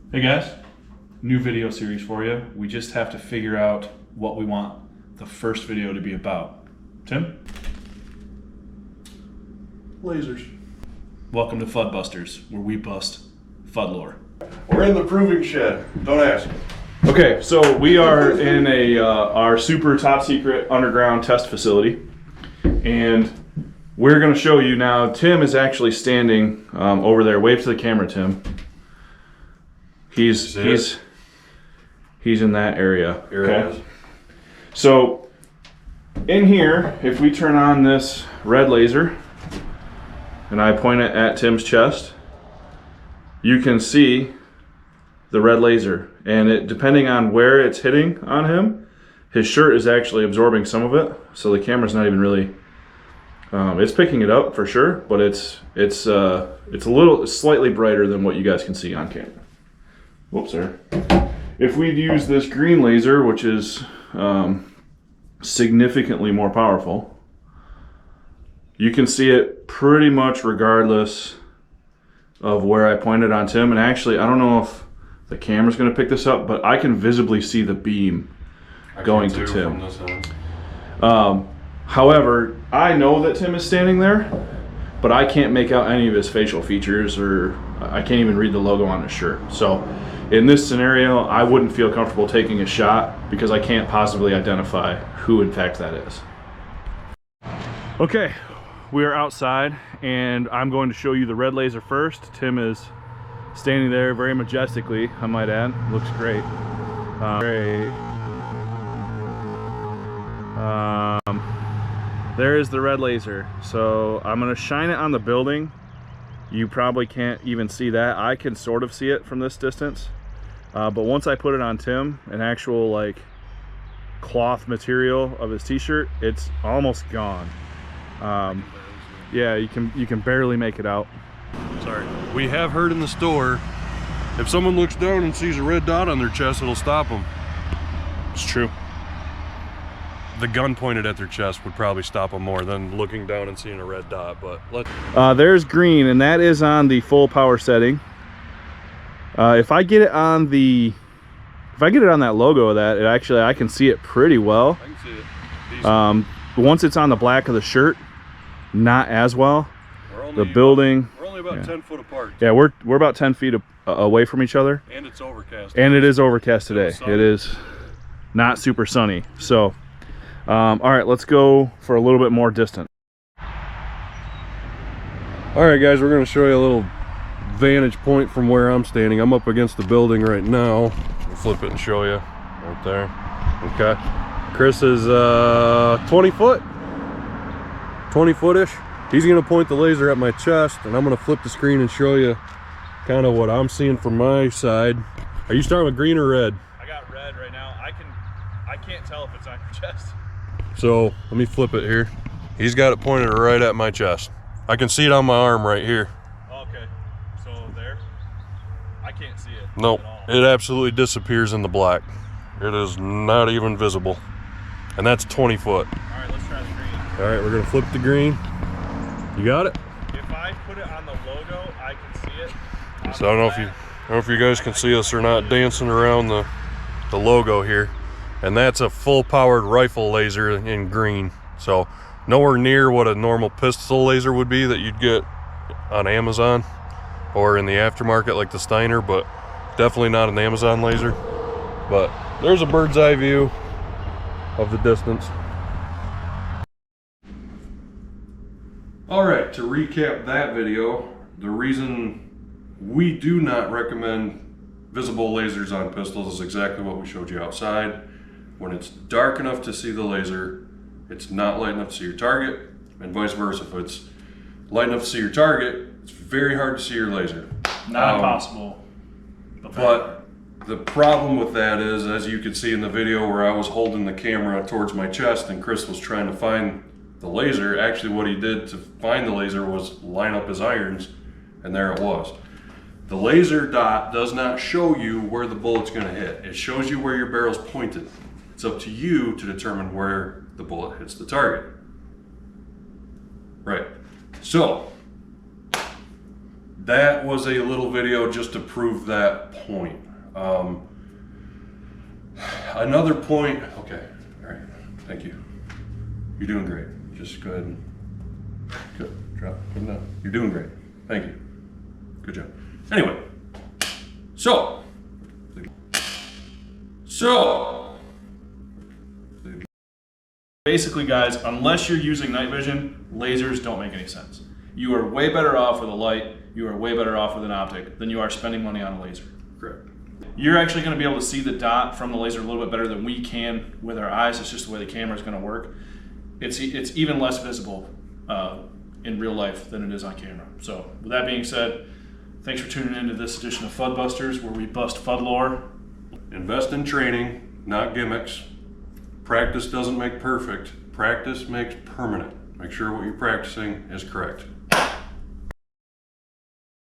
Hey guys, new video series for you. We just have to figure out what we want the first video to be about. Tim? Lasers. Welcome to Fudd Busters, where we bust Fudd Lore. We're in the proving shed. Don't ask. Okay, so we are in our super top secret underground test facility, and we're going to show you now. Tim is actually standing over there. Wave to the camera, Tim. He's in that area. Here it is. So in here, if we turn on this red laser and I point it at Tim's chest, you can see the red laser, and it, depending on where it's hitting on him, his shirt is actually absorbing some of it, so the camera's not even really it's picking it up for sure, but it's slightly brighter than what you guys can see on camera. Whoops, sir. If we'd use this green laser, which is significantly more powerful, you can see it pretty much regardless of where I pointed on Tim. And actually, I don't know if the camera's going to pick this up, but I can visibly see the beam going to Tim. However, I know that Tim is standing there, but I can't make out any of his facial features, or I can't even read the logo on his shirt. So in this scenario, I wouldn't feel comfortable taking a shot because I can't possibly identify who in fact that is. Okay, we are outside and I'm going to show you the red laser first. Tim is standing there very majestically, I might add. Looks great. There is the red laser. So I'm gonna shine it on the building. You probably can't even see that. I can sort of see it from this distance. But once I put it on Tim, an actual like cloth material of his t-shirt, it's almost gone. Yeah, you can barely make it out. Sorry. We have heard in the store, if someone looks down and sees a red dot on their chest, it'll stop them. It's true. The gun pointed at their chest would probably stop them more than looking down and seeing a red dot, but let's... There's green, and that is on the full power setting. If I get it on that logo of that, I can see it pretty well. I can see it. Once it's on the black of the shirt, not as well. We're only about 10 foot apart. Yeah, we're about 10 feet away from each other. And it's overcast. And it is overcast today. It is not super sunny. So, all right, let's go for a little bit more distance. All right, guys, we're going to show you a little vantage point from where I'm standing. I'm up against the building right now. I'll flip it and show you right there. Okay. Chris is 20 foot-ish. He's going to point the laser at my chest, and I'm going to flip the screen and show you kind of what I'm seeing from my side. Are you starting with green or red? I got red right now. I can't tell if it's on your chest. So let me flip it here. He's got it pointed right at my chest. I can see it on my arm right here. Okay, so there, I can't see it. Nope, it absolutely disappears in the black. It is not even visible. And that's 20 foot. All right, let's try the green. All right, we're gonna flip the green. You got it? If I put it on the logo, I can see it. So I don't know if you guys can see us or not dancing around the logo here. And that's a full powered rifle laser in green. So nowhere near what a normal pistol laser would be that you'd get on Amazon or in the aftermarket like the Steiner, but definitely not an Amazon laser. But there's a bird's eye view of the distance. All right, to recap that video, the reason we do not recommend visible lasers on pistols is exactly what we showed you outside. When it's dark enough to see the laser, it's not light enough to see your target, and vice versa. If it's light enough to see your target, it's very hard to see your laser. Not impossible. But the problem with that is, as you could see in the video where I was holding the camera towards my chest and Chris was trying to find the laser, actually what he did to find the laser was line up his irons, and there it was. The laser dot does not show you where the bullet's going to hit. It shows you where your barrel's pointed. It's up to you to determine where the bullet hits the target. Right. So, that was a little video just to prove that point. Another point, okay, all right, thank you. You're doing great. Just go ahead and, good, drop, put it down. You're doing great, thank you. Good job. Anyway, so, basically, guys, unless you're using night vision, lasers don't make any sense. You are way better off with a light, you are way better off with an optic than you are spending money on a laser. correct. You're actually going to be able to see the dot from the laser a little bit better than we can with our eyes. It's just the way the camera is going to work. It's even less visible in real life than it is on camera. So with that being said, thanks for tuning in to this edition of Fudd Busters, where we bust Fudd lore. Invest in training, not gimmicks. Practice doesn't make perfect. Practice makes permanent. Make sure what you're practicing is correct.